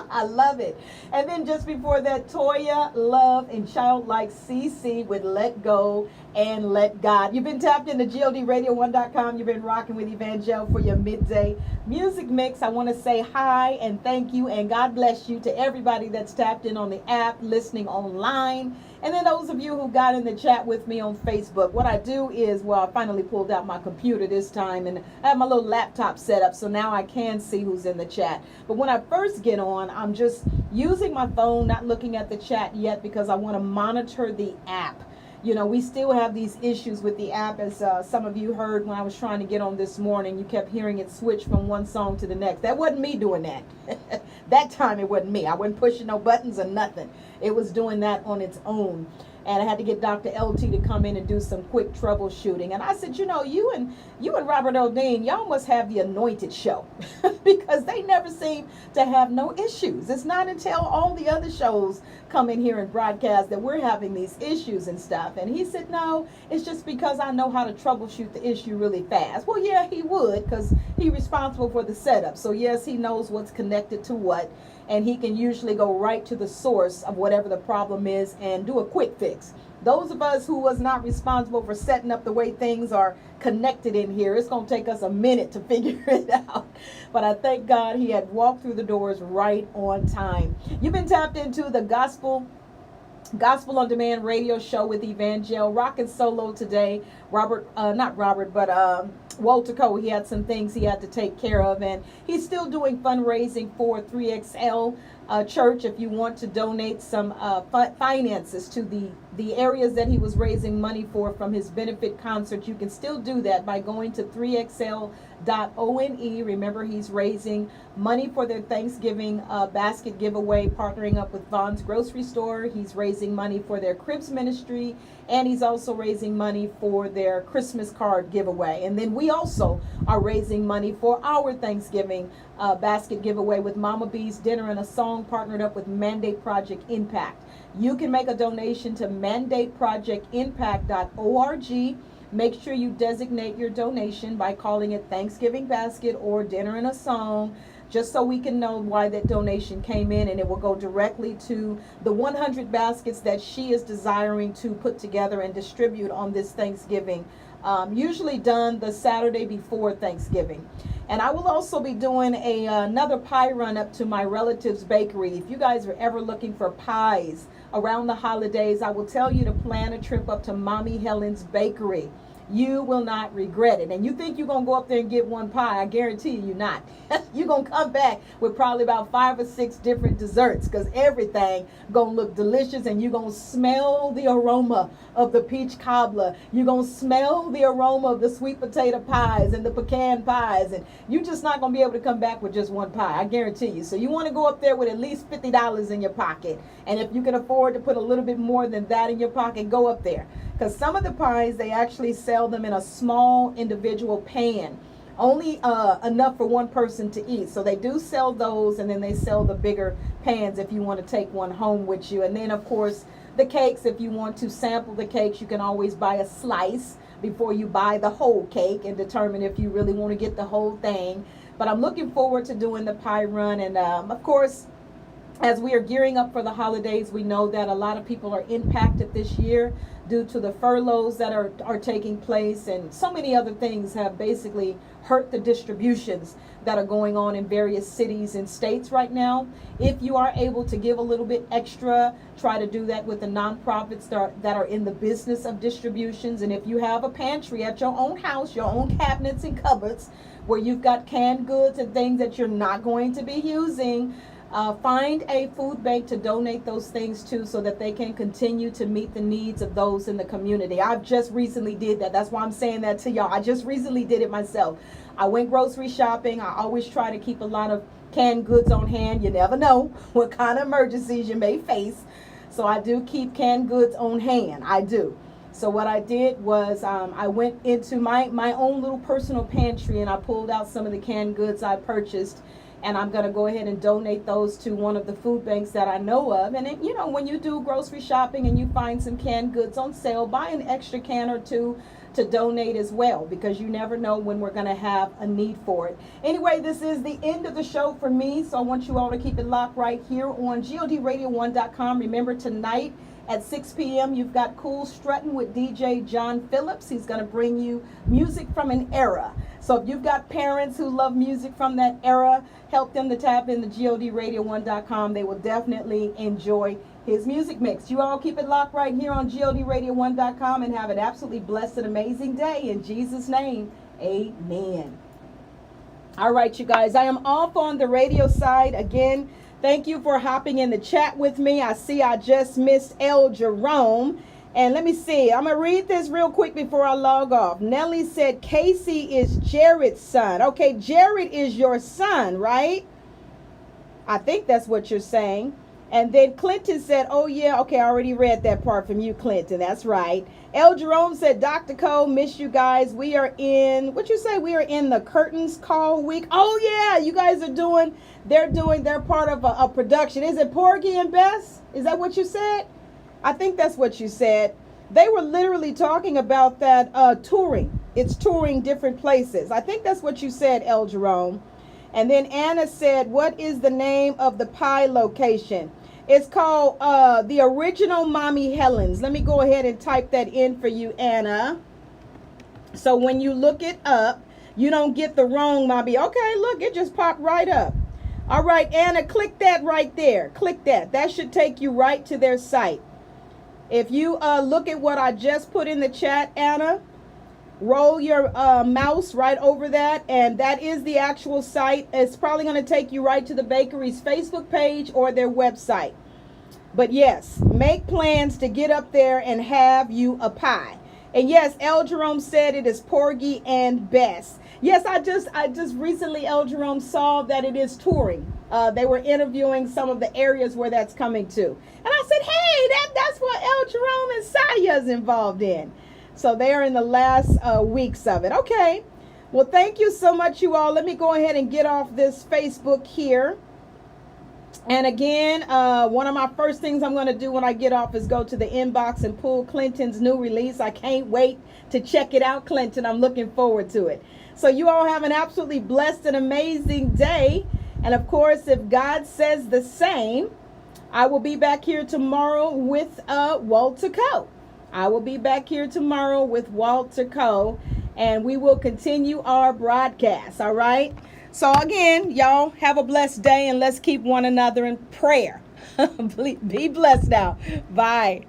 I love it. And then just before that, Toya, Love, and Childlike CC with Let Go and Let God. You've been tapped into GODRadio1.com. You've been rocking with Evangel for your midday music mix. I want to say hi and thank you and God bless you to everybody that's tapped in on the app, listening online. And then those of you who got in the chat with me on Facebook, what I do is, well, I finally pulled out my computer this time and I have my little laptop set up, so now I can see who's in the chat. But when I first get on, I'm just using my phone, not looking at the chat yet because I want to monitor the app. You know, we still have these issues with the app, as some of you heard when I was trying to get on this morning. You kept hearing it switch from one song to the next. That wasn't me doing that. That time it wasn't me. I wasn't pushing no buttons or nothing. It was doing that on its own. And I had to get Dr. LT to come in and do some quick troubleshooting. And I said, you know, you and Robert O'Dean, y'all must have the anointed show because they never seem to have no issues. It's not until all the other shows come in here and broadcast that we're having these issues and stuff. And he said, no, it's just because I know how to troubleshoot the issue really fast. Well, yeah, he would, because he's responsible for the setup. So yes, he knows what's connected to what. And he can usually go right to the source of whatever the problem is and do a quick fix. Those of us who was not responsible for setting up the way things are connected in here, it's going to take us a minute to figure it out. But I thank God he had walked through the doors right on time. You've been tapped into the Gospel on Demand radio show with Evangel, rocking solo today. Walter Cole, he had some things he had to take care of, and he's still doing fundraising for 3XL Church. If you want to donate some finances to the areas that he was raising money for from his benefit concert, you can still do that by going to 3XL.one. Remember, he's raising money for their Thanksgiving basket giveaway, partnering up with Vaughn's Grocery Store. He's raising money for their Cribs ministry, and he's also raising money for their Christmas card giveaway. And then we also are raising money for our Thanksgiving basket giveaway with Mama B's Dinner and a Song, partnered up with Mandate Project Impact. You can make a donation to mandateprojectimpact.org. Make sure you designate your donation by calling it Thanksgiving Basket or Dinner and a Song, just so we can know why that donation came in, and it will go directly to the 100 baskets that she is desiring to put together and distribute on this Thanksgiving, usually done the Saturday before Thanksgiving. And I will also be doing another pie run up to my relative's bakery. If you guys are ever looking for pies around the holidays, I will tell you to plan a trip up to Mommy Helen's Bakery. You will not regret it. And you think you're going to go up there and get one pie, I guarantee you're not. You're going to come back with probably about 5 or 6 different desserts, because everything going to look delicious, and you're going to smell the aroma of the peach cobbler. You're going to smell the aroma of the sweet potato pies and the pecan pies, and you're just not going to be able to come back with just one pie, I guarantee you. So you want to go up there with at least $50 in your pocket. And if you can afford to put a little bit more than that in your pocket, go up there. Because some of the pies, they actually sell them in a small individual pan, only enough for one person to eat. So they do sell those, and then they sell the bigger pans if you want to take one home with you. And then, of course, the cakes, if you want to sample the cakes, you can always buy a slice before you buy the whole cake and determine if you really want to get the whole thing. But I'm looking forward to doing the pie run. And, of course, as we are gearing up for the holidays, we know that a lot of people are impacted this year due to the furloughs that are taking place, and so many other things have basically hurt the distributions that are going on in various cities and states right now. If you are able to give a little bit extra, try to do that with the nonprofits that are in the business of distributions. And if you have a pantry at your own house, your own cabinets and cupboards, where you've got canned goods and things that you're not going to be using, find a food bank to donate those things to so that they can continue to meet the needs of those in the community. I've just recently did that. That's why I'm saying that to y'all. I just recently did it myself. I went grocery shopping. I always try to keep a lot of canned goods on hand. You never know what kind of emergencies you may face. So I do keep canned goods on hand. I do. So what I did was I went into my own little personal pantry and I pulled out some of the canned goods I purchased, and I'm going to go ahead and donate those to one of the food banks that I know of. And it, you know, when you do grocery shopping and you find some canned goods on sale, buy an extra can or two to donate as well, because you never know when we're going to have a need for it. Anyway, this is the end of the show for me, so I want you all to keep it locked right here on GODRadio1.com. Remember, tonight at 6 p.m., you've got Cool Strutting with DJ John Phillips. He's going to bring you music from an era. So if you've got parents who love music from that era, help them to tap into GODRadio1.com. They will definitely enjoy his music mix. You all keep it locked right here on GODRadio1.com and have an absolutely blessed and amazing day. In Jesus' name, amen. All right, you guys, I am off on the radio side again. Thank you for hopping in the chat with me. I see I just missed El Jerome. And let me see. I'm going to read this real quick before I log off. Nellie said Casey is Jared's son. Okay, Jared is your son, right? I think that's what you're saying. And then Clinton said, oh, yeah. Okay, I already read that part from you, Clinton. That's right. El Jerome said, Dr. Cole, miss you guys. We are in, what you say? We are in the Curtains Call week. Oh, yeah. You guys are doing, they're part of a production. Is it Porgy and Bess? Is that what you said? I think that's what you said. They were literally talking about that touring. It's touring different places. I think that's what you said, El Jerome. And then Anna said, what is the name of the pie location? It's called the Original Mommy Helen's. Let me go ahead and type that in for you, Anna. So when you look it up, you don't get the wrong mommy. Okay, look, it just popped right up. All right, Anna, click that right there. Click that. That should take you right to their site. If you look at what I just put in the chat, Anna, roll your mouse right over that, and that is the actual site. It's probably going to take you right to the bakery's Facebook page or their website. But yes, make plans to get up there and have you a pie. And yes, El Jerome said it is Porgy and Bess. Yes, I just recently, El Jerome, saw that it is touring. They were interviewing some of the areas where that's coming to. And I said, hey, that's what El Jerome and Saya is involved in. So they are in the last weeks of it. Okay. Well, thank you so much, you all. Let me go ahead and get off this Facebook here. And again, one of my first things I'm going to do when I get off is go to the inbox and pull Clinton's new release. I can't wait to check it out, Clinton. I'm looking forward to it. So you all have an absolutely blessed and amazing day. And of course, if God says the same, I will be back here tomorrow with Walter Coe. I will be back here tomorrow with Walter Coe, and we will continue our broadcast. All right. So again, y'all have a blessed day, and let's keep one another in prayer. Be blessed now. Bye.